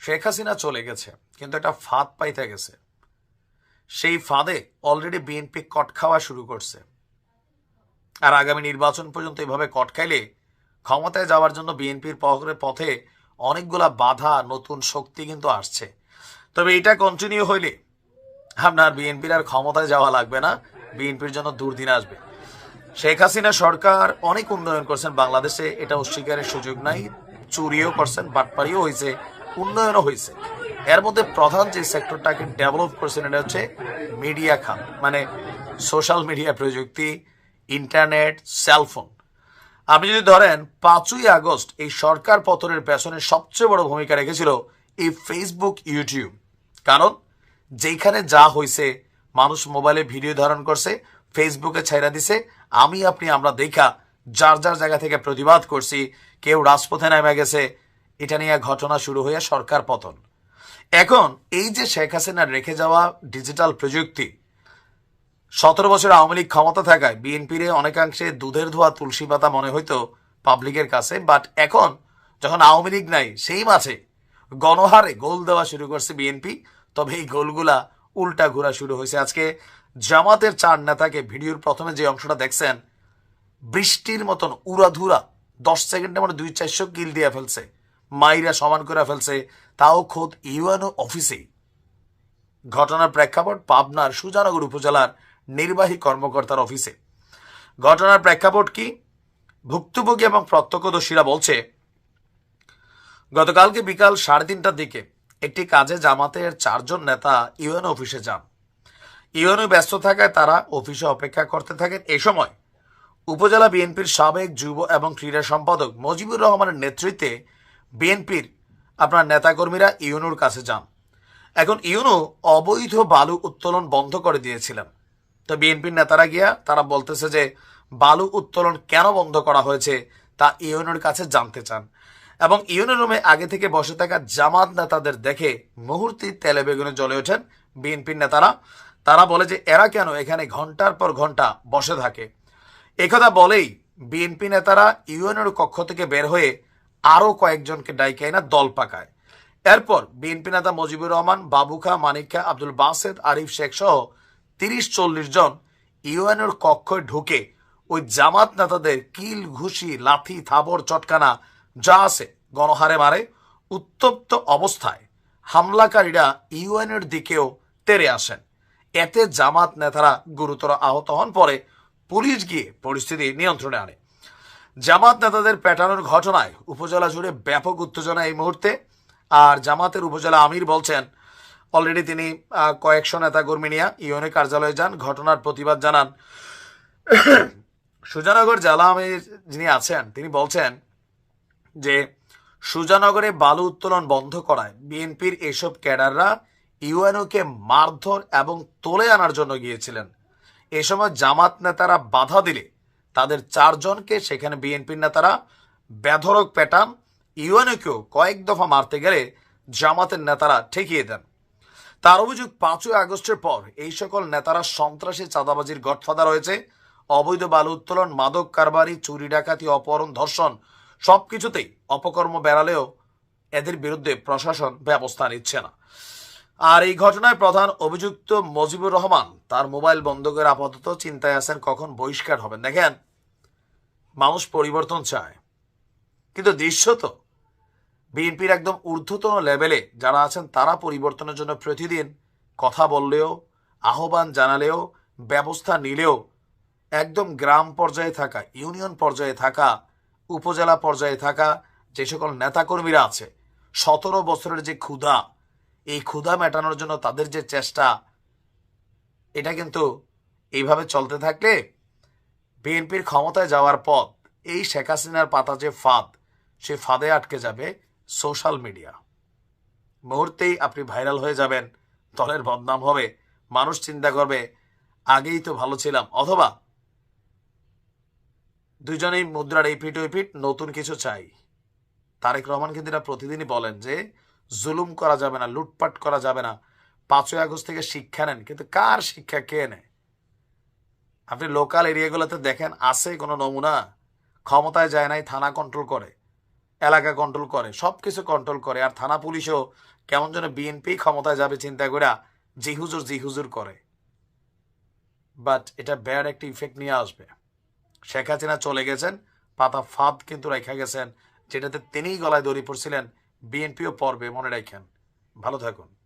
শেখ হাসিনা চলে গেছে, কিন্তু একটা ফাঁদ পাইতে গেছে। সেই ফাঁদে অলরেডি বিএনপি কট খাওয়া শুরু করছে। আর আগামী নির্বাচন পর্যন্ত এভাবে কট খাইলে ক্ষমতায় যাওয়ার জন্য বিএনপির পথে অনেকগুলা বাধা, নতুন শক্তি কিন্তু আসছে। তবে এটা কন্টিনিউ হইলে আপনার বিএনপির আর ক্ষমতায় যাওয়া লাগবে না, বিএনপির জন্য দুর্দিন আসবে। শেখ হাসিনা সরকার অনেক উন্নয়ন করছেন বাংলাদেশে, এটা অস্বীকারের সুযোগ নাই। চুরিও করছেন, বাটপাড়িও হয়েছে, উন্নয়নও হয়েছে। এর মধ্যে প্রধান যে সেক্টরটাকে ডেভেলপ করছেন এটা হচ্ছে মিডিয়া খাত, মানে সোশ্যাল মিডিয়া প্রযুক্তি, ইন্টারনেট, সেলফোন। আপনি যদি ধরেন 5ই আগস্ট এই সরকার পতনের পেছনে সবচেয়ে বড় ভূমিকা রেখেছিল এই ফেসবুক, ইউটিউব। কারণ যেখানে যা হয়েছে মানুষ মোবাইলে ভিডিও ধারণ করছে, ফেসবুকে ছাইরা দিছে, আমরা দেখা যার যার জায়গা থেকে প্রতিবাদ করছি, কেউ রাজপথে নেমে গেছে। এটা নিয়ে ঘটনা শুরু হয়ে সরকার পতন। এখন এই যে শেখ হাসিনার রেখে যাওয়া ডিজিটাল প্রযুক্তি, 17 বছর আওয়ামী লীগ ক্ষমতা থাকায় বিএনপির অনেকাংশে দুধের ধোয়া তুলসী পাতা মনে হইতো পাবলিকের কাছে। বাট এখন যখন আওয়ামী লীগ নাই, সেই মাঝে গণহারে গোল দেওয়া শুরু করছে বিএনপি। তবে এই গোলগুলা উল্টা ঘোরা শুরু হয়েছে। আজকে জামাতের 4 নেতাকে ভিডিওর প্রথমে যে অংশটা দেখছেন, বৃষ্টির মতন উড়াধুরা 10 সেকেন্ডে মানে 200-400 কিল দিয়ে ফেলছে, মাইরা সমান করে ফেলছে, তাও খোদ ইউএনও অফিসেই। ঘটনার প্রেক্ষাপট পাবনার সুজানগর উপজেলার নির্বাহী কর্মকর্তার অফিসে। ঘটনার প্রেক্ষাপট কি? ভুক্তভোগী এবং প্রত্যক্ষদর্শীরা বলছে, গতকালকে বিকাল 3:30টার দিকে একটি কাজে জামাতের 4 জন নেতা ইউএনও অফিসে যান। ইউএনও ব্যস্ত থাকায় তারা অফিসে অপেক্ষা করতে থাকেন। এ সময় উপজেলা বিএনপির সাবেক যুব এবং ক্রীড়া সম্পাদক মজিবুর রহমানের নেতৃত্বে বিএনপির নেতাকর্মীরা ইউএনওর কাছে যান। এখন ইউএনও অবৈধ বালু উত্তোলন বন্ধ করে দিয়েছিলেন। তো বিএনপির নেতারা গিয়া তারা বলতেছে যে বালু উত্তোলন কেন বন্ধ করা হয়েছে তা ইউএনওর কাছে জানতে চান। এবং ইউএনও রুমে আগে থেকে বসে থাকা জামাত নেতাদের দেখে মুহূর্তে তেলে বেগুনে জ্বলে ওঠেন বিএনপির নেতারা। তারা বলে যে এরা কেন এখানে ঘন্টার পর ঘন্টা বসে থাকে। একথা বলেই বিএনপি নেতারা ইউএনওর কক্ষ থেকে বের হয়ে আরো কয়েকজনকে ডাইকে এনে দল পাকায়। এরপর বিএনপি নেতা মজিবুর রহমান, বাবুখা, মানিকা, আব্দুল বাসেদ, আরিফ শেখ সহ 30-40 জন ইউএনওর কক্ষে ঢুকে ওই জামাত নেতাদের কিল, ঘুষি, লাথি, থাবর, চটকানা যা আছে গণহারে মারে। উত্তপ্ত অবস্থায় হামলাকারীরা ইউএনওর দিকেও তেড়ে আসেন। এতে জামাত নেতারা গুরুতর আহত হন। পরে পুলিশ গিয়ে পরিস্থিতি নিয়ন্ত্রণে আনে। জামাত নেতাদের পেটানোর ঘটনায় উপজেলা জুড়ে ব্যাপক উত্তেজনা এই মুহূর্তে। আর জামাতের উপজেলা আমির বলছেন অলরেডি তিনি কয়েকশো নেতাকর্মী নিয়ে ইউএনও কার্যালয়ে যান, ঘটনার প্রতিবাদ জানান। সুজানগর জেলা আমির যিনি আছেন তিনি বলছেন যে সুজানগরে বালু উত্তোলন বন্ধ করায় বিএনপির এসব ক্যাডাররা ইউএনওকে মারধর এবং তোলে আনার জন্য গিয়েছিলেন। এ সময় জামাত নেতারা বাধা দিলে তাদের 4 জনকে সেখানে বিএনপির নেতারা বেধড়ক পেটান। ইউএনওকেও কয়েক দফা মারতে গেলে জামাতের নেতারা ঠেকিয়ে দেন। তার অভিযোগ 5ই আগস্টের পর এই সকল নেতারা সন্ত্রাসী, চাঁদাবাজির গডফাদার হয়েছে। অবৈধ বালু উত্তোলন, মাদক কারবারি, চুরি, ডাকাতি, অপহরণ, ধর্ষণ সবকিছুতেই অপকর্ম বেড়ালেও এদের বিরুদ্ধে প্রশাসন ব্যবস্থা নিচ্ছে না। আর এই ঘটনায় প্রধান অভিযুক্ত মজিবুর রহমান তার মোবাইল বন্ধ করে আপাতত চিন্তায় আছেন কখন বহিষ্কার হবেন। দেখেন, মানুষ পরিবর্তন চায়, কিন্তু দৃশ্যত বিএনপির একদম ঊর্ধ্বতন লেভেলে যারা আছেন তারা পরিবর্তনের জন্য প্রতিদিন কথা বললেও, আহ্বান জানালেও, ব্যবস্থা নিলেও একদম গ্রাম পর্যায়ে থাকা, ইউনিয়ন পর্যায়ে থাকা, উপজেলা পর্যায়ে থাকা যে সকল নেতাকর্মীরা আছে, 17 বছরের যে ক্ষুধা, এই ক্ষুধা মেটানোর জন্য তাদের যে চেষ্টা, এটা কিন্তু এইভাবে চলতে থাকলে বিএনপির ক্ষমতায় যাওয়ার পথ, এই শেখ হাসিনার পাতা যে ফাঁদ, সে ফাঁদে আটকে যাবে সোশ্যাল মিডিয়া। মুহূর্তেই আপনি ভাইরাল হয়ে যাবেন, দলের বদনাম হবে, মানুষ চিন্তা করবে আগেই তো ভালো ছিলাম। অথবা দুইজনেই মুদ্রার এই পিঠ ওই পিঠ, নতুন কিছু চাই। তারেক রহমান কিন্তু এটা প্রতিদিনই বলেন যে জুলুম করা যাবে না, লুটপাট করা যাবে না, 5ই আগস্ট থেকে শিক্ষা নেন। কিন্তু কার শিক্ষা কে নেয়? আপনি লোকাল এরিয়াগুলোতে দেখেন, আছে কোনো নমুনা? ক্ষমতায় যায় নাই, থানা কন্ট্রোল করে। এলাকা কন্ট্রোল করে, সব কিছু কন্ট্রোল করে। আর থানা পুলিশও কেমন যেন বিএনপি ক্ষমতায় যাবে চিন্তা করে জিহুজুর করে। বাট এটা ব্যাড একটা ইফেক্ট নিয়ে আসবে। শেখ হাসিনা চলে গেছেন, পাতা ফাঁদ কিন্তু রেখা গেছেন, যেটাতে তিনিই গলায় দড়ি পড়ছিলেন, বিএনপিও পড়বে, মনে রাখেন। ভালো থাকুন।